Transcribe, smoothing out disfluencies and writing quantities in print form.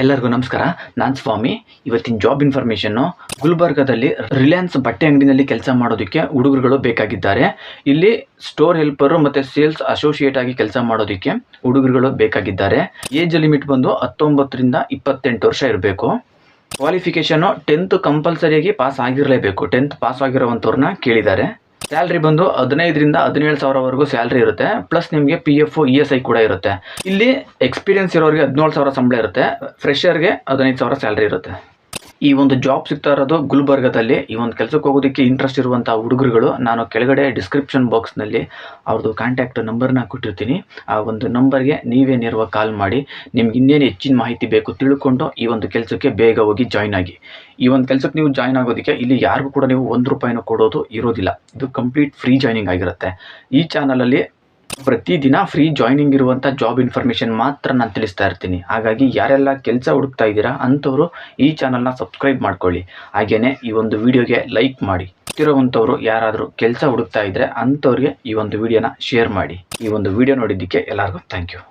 ಎಲ್ಲರಿಗೂ ನಮಸ್ಕಾರ. ನಾನು ಸ್ವಾಮಿ. ಇವತ್ತಿನ ಜಾಬ್ ಇನ್ಫಾರ್ಮೇಷನ್ನು, ಗುಲ್ಬರ್ಗಾದಲ್ಲಿ ರಿಲಯನ್ಸ್ ಬಟ್ಟೆ ಅಂಗಡಿನಲ್ಲಿ ಕೆಲಸ ಮಾಡೋದಕ್ಕೆ ಹುಡುಗರುಗಳು ಬೇಕಾಗಿದ್ದಾರೆ. ಇಲ್ಲಿ ಸ್ಟೋರ್ ಹೆಲ್ಪರು ಮತ್ತು ಸೇಲ್ಸ್ ಅಸೋಸಿಯೇಟ್ ಆಗಿ ಕೆಲಸ ಮಾಡೋದಕ್ಕೆ ಹುಡುಗರುಗಳು ಬೇಕಾಗಿದ್ದಾರೆ. ಏಜ್ ಲಿಮಿಟ್ ಬಂದು 19 ರಿಂದ 28 ವರ್ಷ ಇರಬೇಕು. ಕ್ವಾಲಿಫಿಕೇಷನ್ನು 10th ಕಂಪಲ್ಸರಿಯಾಗಿ ಪಾಸ್ ಆಗಿರಲೇಬೇಕು. 10th ಪಾಸ್ ಆಗಿರೋವಂಥವ್ರನ್ನ ಕೇಳಿದ್ದಾರೆ. ಸ್ಯಾಲ್ರಿ ಬಂದು 15 ರಿಂದ 17 ಸಾವಿರವರೆಗೂ ಸ್ಯಾಲ್ರಿ ಇರುತ್ತೆ. ಪ್ಲಸ್ ನಿಮಗೆ PF ESI ಕೂಡ ಇರುತ್ತೆ. ಇಲ್ಲಿ ಎಕ್ಸ್ಪೀರಿಯನ್ಸ್ ಇರೋರಿಗೆ 17 ಸಾವಿರ ಸಂಬಳ ಇರುತ್ತೆ. ಫ್ರೆಷರ್ಗೆ 15 ಸಾವಿರ ಸ್ಯಾಲ್ರಿ ಇರುತ್ತೆ. ಈ ಒಂದು ಜಾಬ್ ಸಿಗ್ತಾ ಇರೋದು ಗುಲ್ಬರ್ಗಾದಲ್ಲಿ. ಈ ಒಂದು ಕೆಲಸಕ್ಕೆ ಹೋಗೋದಕ್ಕೆ ಇಂಟ್ರೆಸ್ಟ್ ಇರುವಂಥ ಹುಡುಗರುಗಳು, ನಾನು ಕೆಳಗಡೆ ಡಿಸ್ಕ್ರಿಪ್ಷನ್ ಬಾಕ್ಸ್ನಲ್ಲಿ ಅವ್ರದ್ದು ಕಾಂಟ್ಯಾಕ್ಟ್ ನಂಬರ್ನ ಕೊಟ್ಟಿರ್ತೀನಿ. ಆ ಒಂದು ನಂಬರ್ಗೆ ನೀವೇ ನೇರವಾಗಿ ಕಾಲ್ ಮಾಡಿ ನಿಮ್ಗೆ ಇನ್ನೇನು ಹೆಚ್ಚಿನ ಮಾಹಿತಿ ಬೇಕು ತಿಳ್ಕೊಂಡು ಈ ಒಂದು ಕೆಲಸಕ್ಕೆ ಬೇಗ ಹೋಗಿ ಜಾಯ್ನ್ ಆಗಿ. ಈ ಒಂದು ಕೆಲಸಕ್ಕೆ ನೀವು ಜಾಯ್ನ್ ಆಗೋದಕ್ಕೆ ಇಲ್ಲಿ ಯಾರಿಗೂ ಕೂಡ ನೀವು 1 ರೂಪಾಯಿನೂ ಕೊಡೋದು ಇರೋದಿಲ್ಲ. ಇದು ಕಂಪ್ಲೀಟ್ ಫ್ರೀ ಜಾಯ್ನಿಂಗ್ ಆಗಿರುತ್ತೆ. ಈ ಚಾನಲಲ್ಲಿ ಪ್ರತಿದಿನ ಫ್ರೀ ಜಾಯ್ನಿಂಗ್ ಇರುವಂಥ ಜಾಬ್ ಇನ್ಫಾರ್ಮೇಷನ್ ಮಾತ್ರ ನಾನು ತಿಳಿಸ್ತಾ ಇರ್ತೀನಿ. ಹಾಗಾಗಿ ಯಾರೆಲ್ಲ ಕೆಲಸ ಹುಡುಕ್ತಾ ಇದ್ದೀರಾ ಅಂಥವರು ಈ ಚಾನಲ್ನ ಸಬ್ಸ್ಕ್ರೈಬ್ ಮಾಡ್ಕೊಳ್ಳಿ. ಹಾಗೆಯೇ ಈ ಒಂದು ವಿಡಿಯೋಗೆ ಲೈಕ್ ಮಾಡಿ. ಇರೋವಂಥವ್ರು ಯಾರಾದರೂ ಕೆಲಸ ಹುಡುಕ್ತಾ ಇದ್ದರೆ ಅಂಥವ್ರಿಗೆ ಈ ಒಂದು ವಿಡಿಯೋನ ಶೇರ್ ಮಾಡಿ. ಈ ಒಂದು ವಿಡಿಯೋ ನೋಡಿದ್ದಕ್ಕೆ ಎಲ್ಲರಿಗೂ ಥ್ಯಾಂಕ್ ಯು.